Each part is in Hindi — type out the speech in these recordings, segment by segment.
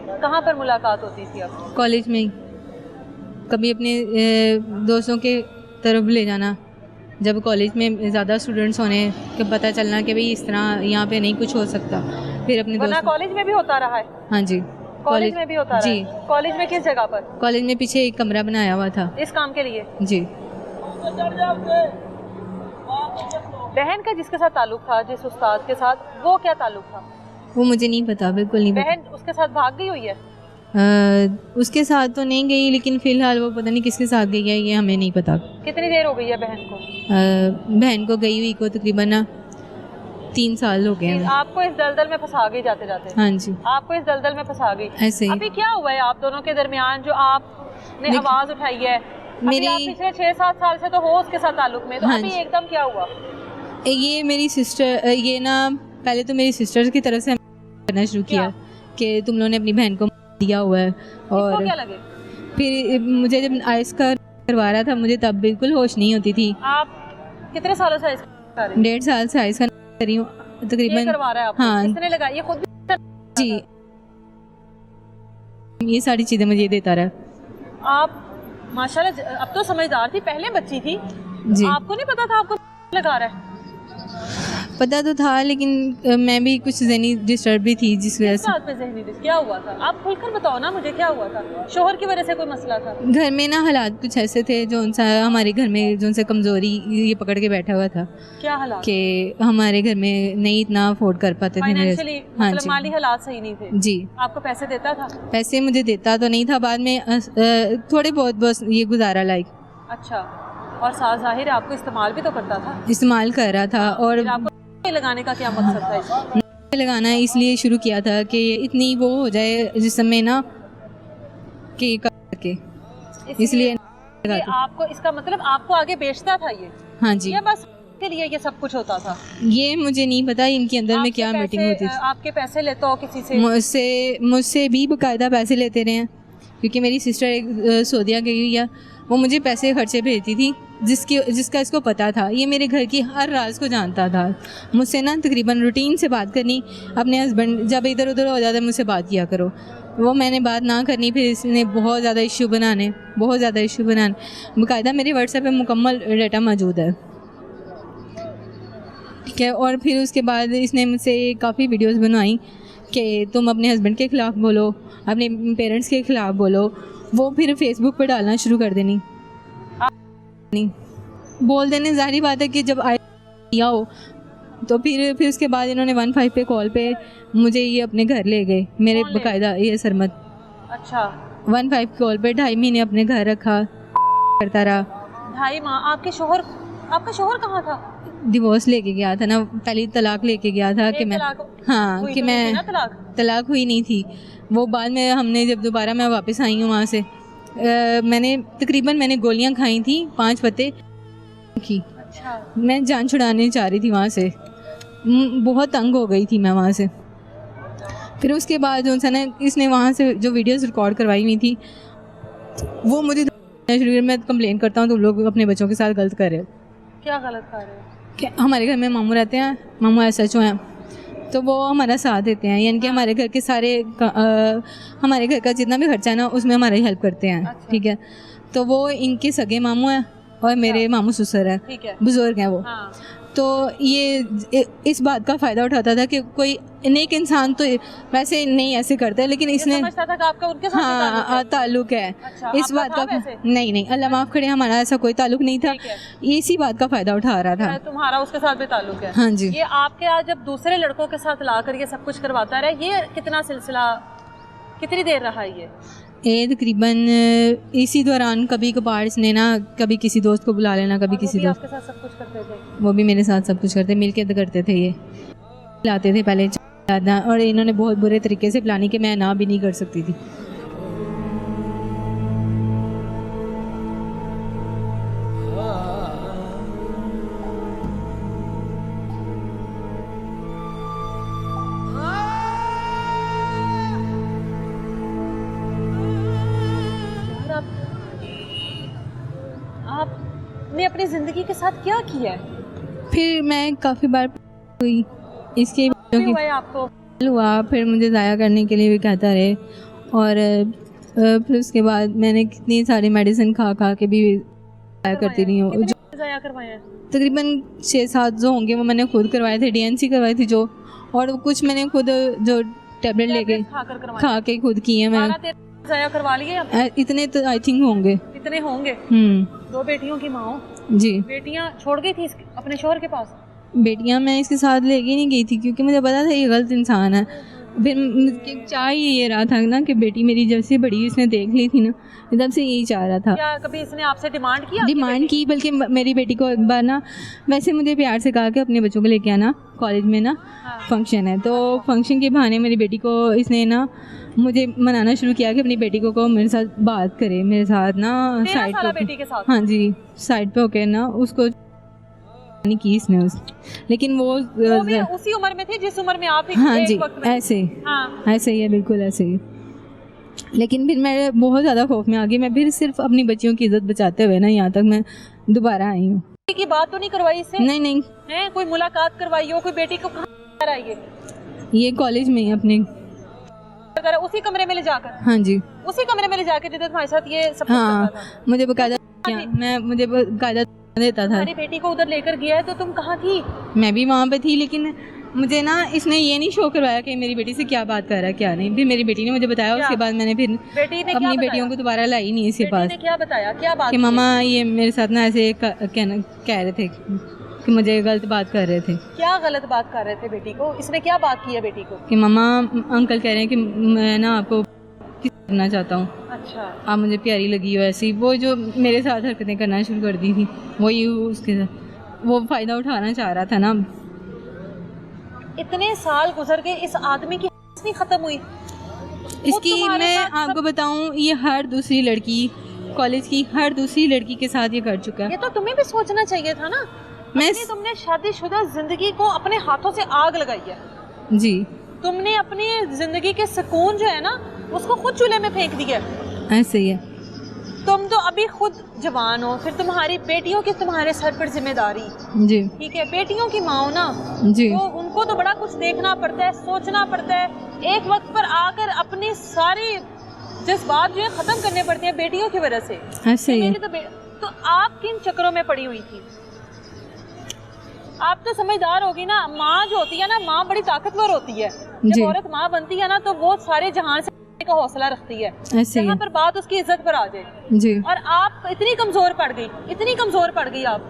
कहाँ पर मुलाकात होती थी आपकी? कॉलेज में ही, कभी अपने दोस्तों के तरफ ले जाना, जब कॉलेज में ज़्यादा स्टूडेंट्स होने कि पता चलना कि भाई इस तरह यहाँ पे नहीं कुछ हो सकता, फिर अपने वरना दोस्तों। कॉलेज में भी होता रहा है? हाँ जी, कॉलेज में भी होता रहा जी। है? कॉलेज में किस जगह पर? कॉलेज में पीछे एक कमरा बनाया हुआ था इस काम के लिए? जी। बहन का जिसके साथ ताल्लुक था, जिस उस्ताद के साथ, वो क्या ताल्लुक था? वो मुझे नहीं पता, बिल्कुल नहीं बहन उसके साथ भाग गई हुई है? पता। उसके साथ तो नहीं गई, लेकिन फ़िलहाल वो पता नहीं किसके साथ गई है, ये हमें नहीं पता। कितनी देर हो गई है बहन को? बहन को गई हुई को तकरीबन 3 साल हो गए हैं। आपको इस दलदल में फंसा गई जाते जाते? हाँ जी, आपको इस दलदल में फंसा गई ऐसे ही। अभी क्या हुआ है आप दोनों के दरमियान जो आपने आवाज उठाई है? मेरी आप पिछले 6-7 साल से तो हो उसके साथ ताल्लुक में, तो हाँ अभी जी। एकदम क्या हुआ? ये मेरी सिस्टर, ये ना पहले तो मेरी सिस्टर की तरफ से करना शुरू किया कि तुम लोगों ने अपनी बहन को दिया हुआ है, और क्या लगे? फिर मुझे जब आइस का करवा रहा था, मुझे तब बिल्कुल होश नहीं होती थी। आप कितने सालों से आइस करवा रहे हैं? 1.5 साल से आइस का कर रही हूँ ये तकरीबन। करवा रहा है आपको? हाँ किसने लगाया? ये खुद जी, ये सारी चीज़ें मुझे देता रहा। आप माशाल्लाह अब तो समझदार थी, पहले बच्ची थी जी। आपको नहीं पता था आपको लगा रहा है? पता तो था, लेकिन मैं भी कुछ ज़हनी डिस्टर्ब भी थी, जिस वजह से। बात पे ज़हनी डिस्टर्ब क्या हुआ था? आप खुलकर बताओ ना मुझे, क्या हुआ था? शोहर की वजह से कोई मसला था? घर में ना हालात कुछ ऐसे थे जो उनसे हमारे घर में जो उनसे कमज़ोरी ये पकड़ के बैठा हुआ था क्या हालात? कि हमारे घर में नहीं इतना अफोर्ड कर पाते थे। फाइनेंशियली हाँ मतलब जी, माली हालात सही नहीं थे? जी। आपको पैसे देता था? पैसे मुझे देता तो नहीं था, बाद में थोड़े बहुत बस ये गुजारा लाइक। अच्छा, और साथ जाहिर है आपको इस्तेमाल भी तो करता था? इस्तेमाल कर रहा था। और फिर आपको लगाने का क्या मकसद था इसमें? लगाना इसलिए शुरू किया था कि इतनी वो हो जाए जिसमें ना कि करके, इसलिए ये आपको, इसका मतलब आपको आगे बेचता था ये? हाँ जी, या बस के लिए ये सब कुछ होता था? ये मुझे नहीं पता इनके अंदर में क्या मीटिंग होती थी। आपके पैसे लेता हो किसी से? मुझसे भी बाकायदा पैसे लेते रहे हैं, क्योंकि मेरी सिस्टर एक सऊदीया गई हुई है, वो मुझे पैसे खर्चे भेजती थी, जिसका इसको पता था। ये मेरे घर की हर राज को जानता था। मुझसे ना तकरीबन रूटीन से बात करनी, अपने हस्बैंड जब इधर उधर हो जाता है मुझसे बात किया करो, वो मैंने बात ना करनी, फिर इसने बहुत ज़्यादा इशू बनाने, बाकायदा मेरे व्हाट्सएप पे मुकम्मल डाटा मौजूद है, ठीक है। और फिर उसके बाद इसने मुझसे काफ़ी वीडियोस बनवाई कि तुम अपने हस्बैंड के ख़िलाफ़ बोलो, अपने पेरेंट्स के ख़िलाफ़ बोलो, वो फिर फेसबुक पे डालना शुरू कर देनी, नहीं बोल देने। ज़ाहिर बात है कि जब आया हो तो फिर उसके बाद इन्होंने 15 पे कॉल पे मुझे ये अपने घर ले गए, मेरे बाकायदा ये सरमत। अच्छा, 15 कॉल पे 2.5 महीने अपने घर रखा, करता रहा। 2.5 माह? आपका शोहर कहाँ था? डिवोर्स लेके गया था ना, पहली तलाक लेके गया था कि मैं, हाँ कि मैं, तलाक हुई नहीं थी वो। बाद में हमने जब दोबारा मैं वापस आई हूँ वहाँ से, मैंने गोलियाँ खाई थी 5 पत्ते की। अच्छा। मैं जान छुड़ाने चाह रही थी वहाँ से, बहुत तंग हो गई थी मैं वहाँ से। फिर उसके बाद जो सा ना इसने वहाँ से जो वीडियोस रिकॉर्ड करवाई हुई थी वो मुझे मैं कंप्लेन करता हूँ तुम लोग अपने बच्चों के साथ गलत कर रहे हो। क्या गलत कर रहे हो? कि हमारे घर में मामू रहते हैं, मामू SHO हैं, तो वो हमारा साथ देते हैं, यानी कि हमारे घर के सारे हमारे घर का जितना भी खर्चा है ना उसमें हमारी हेल्प करते हैं। अच्छा। ठीक है, तो वो इनके सगे मामू हैं और मेरे मामू ससुर हैं, बुजुर्ग हैं वो। हाँ। तो ये इस बात का फ़ायदा उठाता था कि कोई नेक इंसान तो वैसे नहीं ऐसे करता है, लेकिन इसने समझता था कि आपका उनके साथ हाँ ताल्लुक है। अच्छा, इस बात का नहीं अल्लाह माफ़ करे, हमारा ऐसा कोई ताल्लुक नहीं था, इसी बात का फ़ायदा उठा रहा था। तुम्हारा उसके साथ भी ताल्लुक है? हाँ जी। ये आपके आज जब दूसरे लड़कों के साथ ला कर ये सब कुछ करवाता रहा, ये कितना सिलसिला कितनी देर रहा ये तकरीबन इसी दौरान कभी कभार इसने ना कभी किसी दोस्त को बुला लेना, कभी किसी दोस्त के साथ सब कुछ करते थे? वो भी मेरे साथ सब कुछ करते, मिलके करते थे। ये लाते थे पहले ज़्यादा, और इन्होंने बहुत बुरे तरीके से प्लानिंग कि मैं ना भी नहीं कर सकती थी। आपने अपनी ज़िंदगी के साथ क्या किया है? फिर मैं काफ़ी बार हुई इसके आपको हुआ, फिर मुझे ज़ाया करने के लिए भी कहता रहे, और फिर उसके बाद मैंने कितनी सारी मेडिसिन खा खा के भी ज़ाया करती रही हूँ। ज़ाया करवाए हैं? तकरीबन 6-7 जो होंगे वो मैंने खुद करवाए थे, DNC करवाई थी जो, और कुछ मैंने खुद जो टैबलेट लेके खा के खुद किए हैं। मैं ज़ाया करवा लिए? इतने तो आई थिंक होंगे। इतने होंगे? 2 बेटियों की माँ हो जी। बेटियाँ छोड़ गई थी अपने शोहर के पास? बेटियां मैं इसके साथ लेके नहीं गई थी क्योंकि मुझे पता था ये गलत इंसान है। फिर चाह ये रहा था ना कि बेटी मेरी जब से बड़ी इसने देख ली थी ना, तब से यही चाह रहा था। क्या कभी इसने आपसे डिमांड किया? डिमांड की, बल्कि मेरी बेटी को एक बार ना वैसे मुझे प्यार से कहा कि अपने बच्चों को लेके आना, कॉलेज में ना फंक्शन है, तो फंक्शन के बहाने मेरी बेटी को इसने ना मुझे मनाना शुरू किया कि अपनी बेटी को मेरे साथ बात करे, मेरे साथ ना साइड पे, बेटी के साथ? हाँ जी, साइड पे होके ना उसको नहीं की इसने लेकिन वो भी उसी उम्र में थी जिस उम्र में आप? हाँ जी, ऐसे ऐसे ही है, बिल्कुल ऐसे ही। लेकिन फिर मैं बहुत ज़्यादा खौफ में आ गई। मैं फिर सिर्फ अपनी बच्चियों की इज्जत बचाते हुए ना यहाँ तक मैं दोबारा आई हूँ। की बात तो नहीं करवाई इससे? नहीं है कोई मुलाकात करवाई हो? कोई बेटी को कहाँ आई है? ये कॉलेज में ही अपने उसी कमरे में ले जाकर? हाँ जी, उसी कमरे में ले जाकर जिधर तुम्हारे साथ ये सब? हाँ, मुझे बाकायदा देता था। मेरी बेटी को उधर लेकर गया है तो तुम कहाँ थी? मैं भी वहाँ पे थी, लेकिन मुझे ना इसने ये नहीं शो करवाया कि मेरी बेटी से क्या बात कर रहा है क्या नहीं। फिर मेरी बेटी ने मुझे बताया, उसके बाद मैंने फिर अपनी बेटियों को दोबारा लाई नहीं इसके पास। क्या बताया, क्या बात? कि मामा ये मेरे साथ ना ऐसे कह रहे थे कि मुझे गलत बात कर रहे थे। क्या गलत बात कर रहे थे बेटी को? इसने क्या बात की है बेटी को? कि मामा अंकल कह रहे हैं कि मैं ना आपको करना चाहता हूँ। अच्छा। आप मुझे प्यारी लगी हो ऐसी। वो जो मेरे साथ हरकतें करना शुरू कर दी थी, वही उसके साथ वो फ़ायदा उठाना चाह रहा था ना। इतने साल गुजर गए, इस आदमी की नहीं ख़त्म हुई? इसकी मैं आपको बताऊं, ये हर दूसरी लड़की, कॉलेज की हर दूसरी लड़की के साथ ये कर चुका है। ये तो तुम्हें भी सोचना चाहिए था ना। तुमने शादीशुदा जिंदगी को अपने हाथों से आग लगाई है जी। तुमने अपनी जिंदगी के सुकून जो है ना उसको खुद चूल्हे में फेंक दिया। ऐसे ही है। तुम तो अभी खुद जवान हो, फिर तुम्हारी बेटियों की तुम्हारे सर पर जिम्मेदारी जी। ठीक है, बेटियों की माँ हो ना जी, तो उनको तो बड़ा कुछ देखना पड़ता है, सोचना पड़ता है। एक वक्त पर आकर अपनी सारी जज्बात जो है खत्म करने पड़ते हैं बेटियों की वजह से। ऐसे ही है। तो आप किन चक्करों में पड़ी हुई थी? आप तो समझदार होगी ना। माँ जो होती है ना, माँ बड़ी ताकतवर होती है। जब औरत माँ बनती है ना तो वो सारे जहां से का हौसला रखती है, जहाँ पर बात उसकी इज्जत पर आ जाए जी। और आप इतनी कमजोर पड़ गई, इतनी कमजोर पड़ गई आप,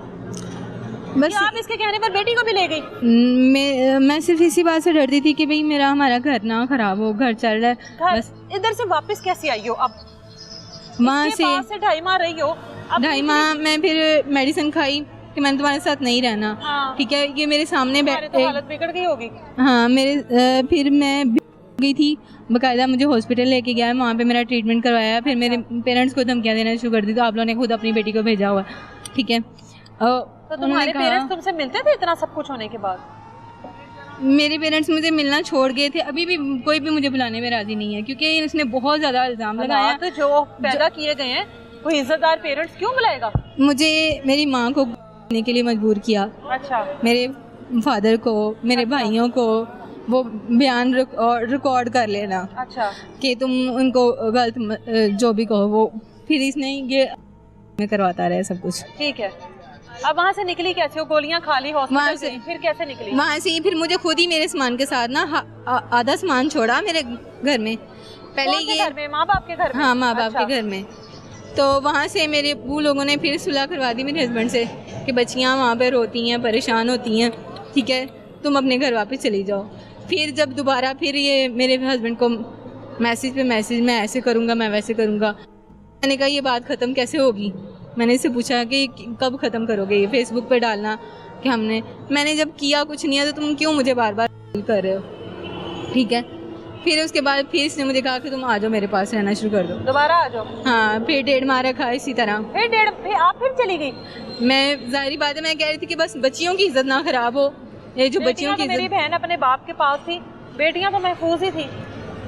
बस आप इसके कहने पर बेटी को भी ले गई। मैं सिर्फ इसी बात से डरती थी कि भाई हमारा घर ना खराब हो, घर चल रहा है बस। इधर से वापस कैसे आई हो? अब वहाँ से 2.5 माह रही हो। 2.5 माह मैं फिर मेडिसिन खाई कि मैंने तुम्हारे साथ नहीं रहना। ठीक है, ये मेरे सामने तो हालत बिगड़ गई होगी। हाँ, मेरे फिर मैं गई थी, बाकायदा मुझे हॉस्पिटल लेके गया, वहाँ पे मेरा ट्रीटमेंट करवाया। फिर मेरे पेरेंट्स को धमकियाँ देना शुरू कर दी, तो आप लोगों ने खुद अपनी बेटी को भेजा हुआ। ठीक है, तो तुम्हारे पेरेंट्स तुमसे मिलते थे इतना सब कुछ होने के बाद? मेरे पेरेंट्स मुझे मिलना छोड़ गए थे। अभी भी कोई भी मुझे बुलाने में राजी नहीं है क्योंकि उसने बहुत ज़्यादा इल्ज़ाम लगाया। तो जो पैदा किए गए हैं कोई इज्जतदार पेरेंट्स क्यों बुलाएगा? मुझे मेरी माँ को बुलाने के लिए मजबूर किया। अच्छा। मेरे फादर को, मेरे भाइयों को वो बयान रिकॉर्ड कर लेना। अच्छा। कि तुम उनको गलत जो भी कहो वो। फिर इसने ये में करवाता रहे सब कुछ। ठीक है, अब वहाँ से निकली कैसे हो? गोलियाँ खा ली हॉस्पिटल से, फिर कैसे निकली वहाँ से? फिर मुझे खुद ही मेरे सामान के साथ ना आधा सामान छोड़ा मेरे घर में। पहले ये घर में, माँ बाप के घर में? हाँ, माँ बाप के घर में। तो वहाँ से मेरे अब्बू लोगों ने फिर सुलह करवा दी मेरे हस्बैंड से कि बच्चियाँ वहाँ पर रोती हैं, परेशान होती हैं, ठीक है, तुम अपने घर वापस चली जाओ। फिर जब दोबारा फिर ये मेरे हस्बैंड को मैसेज पे मैसेज, मैं ऐसे करूँगा, मैं वैसे करूँगा। मैंने कहा ये बात ख़त्म कैसे होगी? मैंने इससे पूछा कि कब ख़त्म करोगे ये फेसबुक पे डालना कि मैंने जब किया कुछ नहीं है तो तुम क्यों मुझे बार बार कर रहे हो? ठीक है, फिर उसके बाद फिर इसने मुझे कहा कि तुम आ जाओ मेरे पास रहना शुरू कर दो, दोबारा आ जाओ। हाँ, फिर 1.5 माह रखा इसी तरह। फिर आप फिर चली गई? मैं जाहिर बात है मैं कह रही थी कि बस बच्चियों की इज्जत ना खराब हो। ये जो बच्चियों की, मेरी बहन अपने बाप के पास थी, बेटियां तो महफूज ही थी,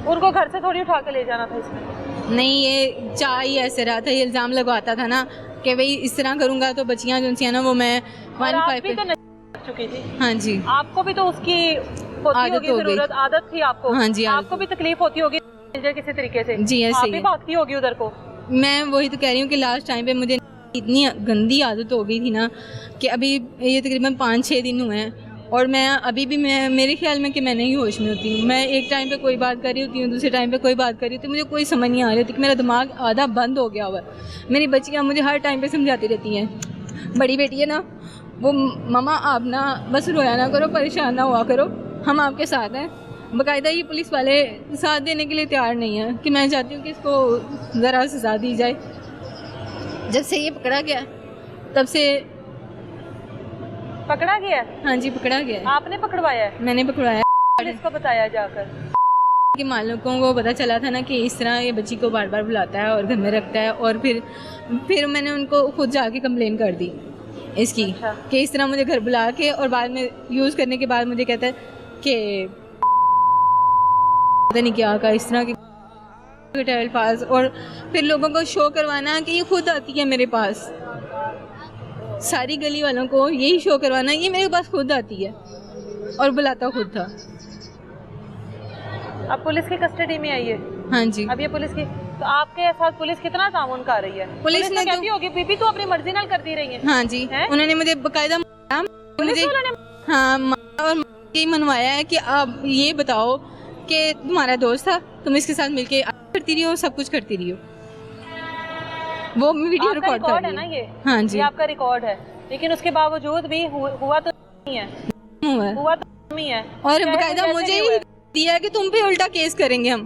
उनको घर से थोड़ी उठा के ले जाना था इसमें। नहीं, ये चाह ही ऐसे रहा था, ये इल्ज़ाम लगवाता था ना कि भाई इस तरह करूँगा तो बच्चियाँ जो थी ना वो मैं 1.5 पे चुकी थी। हाँ जी, आपको भी तो उसकी होती होगी ज़रूरत, आदत थी आपको। हाँ जी, आपको भी तकलीफ होती होगी किसी तरीके से जी ऐसे आप ही भी है। भागती होगी उधर को। मैं वही तो कह रही हूँ कि लास्ट टाइम पे मुझे इतनी गंदी आदत हो गई थी ना कि अभी ये तकरीबन 5-6 दिन हुए हैं और मैं अभी भी मेरे ख्याल में कि मैं नहीं होश में होती हूँ। मैं एक टाइम पे कोई बात कर रही होती हूँ, दूसरे टाइम पे कोई बात कर रही होती हूँ, मुझे कोई समझ नहीं आ रही होती कि मेरा दिमाग आधा बंद हो गया हुआ है। मेरी बच्चियाँ मुझे हर टाइम पे समझाती रहती हैं, बड़ी बेटी है ना वो, ममा आप ना बस रोया ना करो, परेशान ना हुआ करो, हम आपके साथ हैं। बाकायदा ये पुलिस वाले साथ देने के लिए तैयार नहीं है कि मैं चाहती हूँ कि इसको ज़रा सज़ा दी जाए। जब से ये पकड़ा गया तब से। पकड़ा गया? हाँ जी पकड़ा गया है। आपने पकड़वाया है? मैंने पकड़वाया। पुलिस को बताया जाकर कि मालिकों को पता चला था ना कि इस तरह ये बच्ची को बार बार बुलाता है और घर में रखता है, और फिर मैंने उनको खुद जाके कंप्लेन कर दी इसकी। अच्छा। कि इस तरह मुझे घर बुला के और बाद में यूज़ करने के बाद मुझे कहता है कि पता नहीं क्या का इस तरह की अल्फाज, और फिर लोगों को शो करवाना कि ये खुद आती है मेरे पास, सारी गली वालों को यही शो करवाना ये मेरे पास खुद आती है और बुलाता खुद था। अब पुलिस की कस्टडी में आई है? हाँ जी। अब ये पुलिस की, तो आपके साथ पुलिस कितना ताउन कर रही है? पुलिस ने कहती होगी बीबी तो अपनी मर्जी नाल कर दी रही है। हाँ जी है? उन्होंने मुझे बकायदा मुझे हाँ और यही मनवाया है कि आप ये बताओ कि तुम्हारा दोस्त था, तुम इसके साथ मिलके करती रही हो, सब कुछ करती रही हो। वो वीडियो रिकॉर्ड कर है ना ये? हाँ जी ये आपका रिकॉर्ड है, लेकिन उसके बावजूद भी हुआ तो नहीं है, हुआ तो नहीं है। और बकायदा मुझे ही दिया है कि तुम पे उल्टा केस करेंगे हम।